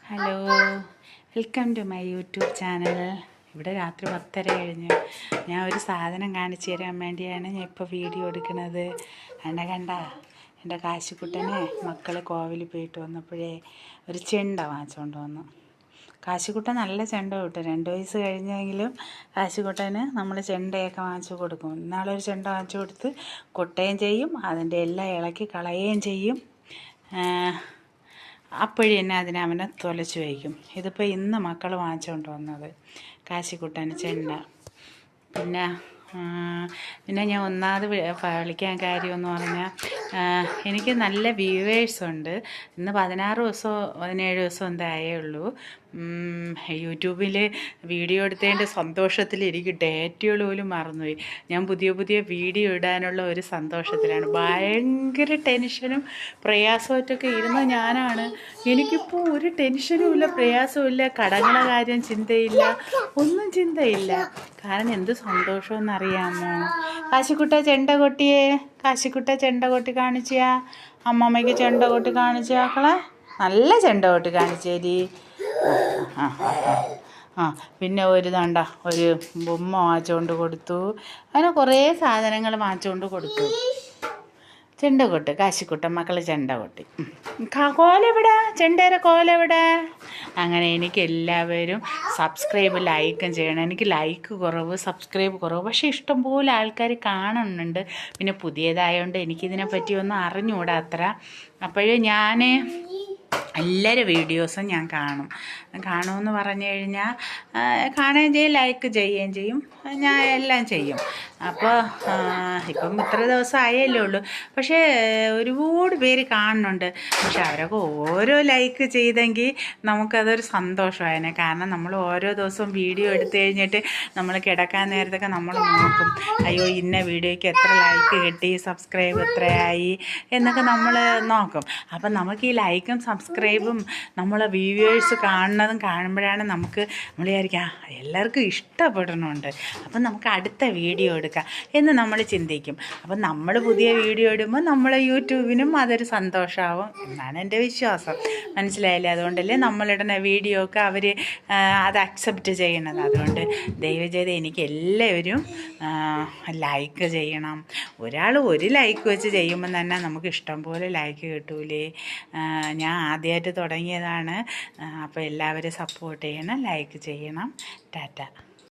Hello, welcome to my YouTube channel. ഇവിടെ രാത്രി 10:30 കഴിഞ്ഞു. ഞാൻ ഒരു സാധനം കാണിച്ചു തരാൻ വേണ്ടിയാണ് ഞാൻ ഇപ്പോൾ വീഡിയോ എടുക്കുന്നത്. കണ്ട എൻ്റെ കാശിക്കുട്ടനെ മക്കൾ കോവിലിൽ പോയിട്ട് വന്നപ്പോഴേ ഒരു ചെണ്ട വാങ്ങിച്ചുകൊണ്ട് വന്നു. കാശിക്കുട്ടൻ നല്ല ചെണ്ട കിട്ടും. 2 വയസ്സ് കഴിഞ്ഞെങ്കിലും കാശിക്കുട്ടന് നമ്മൾ ചെണ്ടയൊക്കെ വാങ്ങിച്ചു കൊടുക്കും. ഇന്നാളൊരു ചെണ്ട വാങ്ങിച്ചു കൊടുത്ത് കൊട്ടുകയും ചെയ്യും, അതിൻ്റെ എല്ലാം ഇളക്കി കളയുകയും ചെയ്യും. അപ്പോഴേ തന്നെ അവനെ തൊലച്ചു വയ്ക്കും. ഇതിപ്പോൾ ഇന്ന് മക്കൾ വാങ്ങിച്ചുകൊണ്ട് വന്നത് കാശിക്കുട്ടന് ചെണ്ട. പിന്നെ ഞാൻ ഒന്നാമത് വിളിക്കാൻ കാര്യമെന്ന് പറഞ്ഞാൽ എനിക്ക് നല്ല വ്യൂവേഴ്സുണ്ട്. ഇന്ന് 16 ദിവസമോ 17 ദിവസമോ എന്തായേ ഉള്ളൂ. യൂട്യൂബിൽ വീഡിയോ എടുത്തതിൻ്റെ സന്തോഷത്തിൽ എനിക്ക് ഡേറ്റുകൾ പോലും മറന്നുപോയി. ഞാൻ പുതിയ വീഡിയോ ഇടാനുള്ള ഒരു സന്തോഷത്തിലാണ്. ഭയങ്കര ടെൻഷനും പ്രയാസമായിട്ടൊക്കെ ഇരുന്ന ഞാനാണ്. എനിക്കിപ്പോൾ ഒരു ടെൻഷനും ഇല്ല, പ്രയാസവും ഇല്ല, കടങ്ങളുടെ കാര്യം ചിന്തയില്ല, ഒന്നും ചിന്തയില്ല. കാരണം എന്ത് സന്തോഷമെന്നറിയാമോ? കാശിക്കുട്ട ചെണ്ട കൊട്ടിയേ, കാശിക്കുട്ട ചെണ്ട കൊട്ടി കാണിച്ചാ, അമ്മമ്മയ്ക്ക് ചെണ്ട കൊട്ടി കാണിച്ചാക്കളെ, നല്ല ചെണ്ട കൊട്ടി കാണിച്ചേരി. പിന്നെ ഒരു ബൊമ്മ വാങ്ങിച്ചുകൊണ്ട് കൊടുത്തു. അങ്ങനെ കുറേ സാധനങ്ങൾ വാങ്ങിച്ചുകൊണ്ട് കൊടുത്തു. ചെണ്ട കൊട്ട് കാശിക്കുട്ടൻ മക്കൾ ചെണ്ട കൊട്ടി. കോലെവിടെ, ചെണ്ടേരെ കോലെവിടെ? അങ്ങനെ എനിക്ക് എല്ലാവരും ലൈക്കും ചെയ്യണം. എനിക്ക് ലൈക്ക് കുറവ്, സബ്സ്ക്രൈബ് കുറവ്, പക്ഷേ ഇഷ്ടംപോലെ ആൾക്കാർ കാണുന്നുണ്ട്. പിന്നെ പുതിയതായതുകൊണ്ട് എനിക്കിതിനെ പറ്റിയൊന്നും അറിഞ്ഞുകൂടാ അത്ര. അപ്പോഴേ ഞാൻ എല്ലാവരുടെ വീഡിയോസും ഞാൻ കാണുമെന്ന് പറഞ്ഞു കഴിഞ്ഞാൽ കാണുകയും ചെയ്യും, ലൈക്ക് ചെയ്യുകയും ചെയ്യും, ഞാൻ എല്ലാം ചെയ്യും. അപ്പോൾ ഇപ്പം ഇത്ര ദിവസം ആയല്ലേ ഉള്ളൂ, പക്ഷേ ഒരുപാട് പേര് കാണുന്നുണ്ട്. പക്ഷെ അവരൊക്കെ ഓരോ ലൈക്ക് ചെയ്തെങ്കിൽ നമുക്കതൊരു സന്തോഷമായേനെ. കാരണം നമ്മൾ ഓരോ ദിവസവും വീഡിയോ എടുത്തു കഴിഞ്ഞിട്ട് നമ്മൾ കിടക്കാൻ നേരത്തൊക്കെ നമ്മൾ നോക്കും, അയ്യോ ഇന്ന വീഡിയോയ്ക്ക് എത്ര ലൈക്ക് കിട്ടി, സബ്സ്ക്രൈബ് എത്രയായി എന്നൊക്കെ നമ്മൾ നോക്കും. അപ്പം നമുക്ക് ഈ ലൈക്കും സബ്സ്ക്രൈബും നമ്മളെ വ്യൂവേഴ്സ് കാണുമ്പോഴാണ് നമ്മൾ വിചാരിക്കാം എല്ലാവർക്കും ഇഷ്ടപ്പെടണമുണ്ട്, അപ്പം നമുക്ക് അടുത്ത വീഡിയോ എടുക്കാം എന്ന് നമ്മൾ ചിന്തിക്കും. അപ്പം നമ്മൾ പുതിയ വീഡിയോ ഇടുമ്പോൾ നമ്മളെ യൂട്യൂബിനും അതൊരു സന്തോഷമാവും എന്നാണ് എൻ്റെ വിശ്വാസം. മനസ്സിലായില്ലേ? അതുകൊണ്ടല്ലേ നമ്മളിടുന്ന വീഡിയോ ഒക്കെ അവർ അത് അക്സെപ്റ്റ് ചെയ്യണത്. അതുകൊണ്ട് ദയവ് ചെയ്ത് എനിക്ക് എല്ലാവരും ലൈക്ക് ചെയ്യണം. ഒരാൾ ഒരു ലൈക്ക് വെച്ച് ചെയ്യുമ്പോൾ തന്നെ നമുക്ക് ഇഷ്ടം പോലെ ലൈക്ക് കിട്ടൂലേ. ഞാൻ ആദ്യമായിട്ട് തുടങ്ങിയതാണ്. അപ്പോൾ എല്ലാവരും സപ്പോർട്ട് ചെയ്യണം, ലൈക്ക് ചെയ്യണം. ടാറ്റ.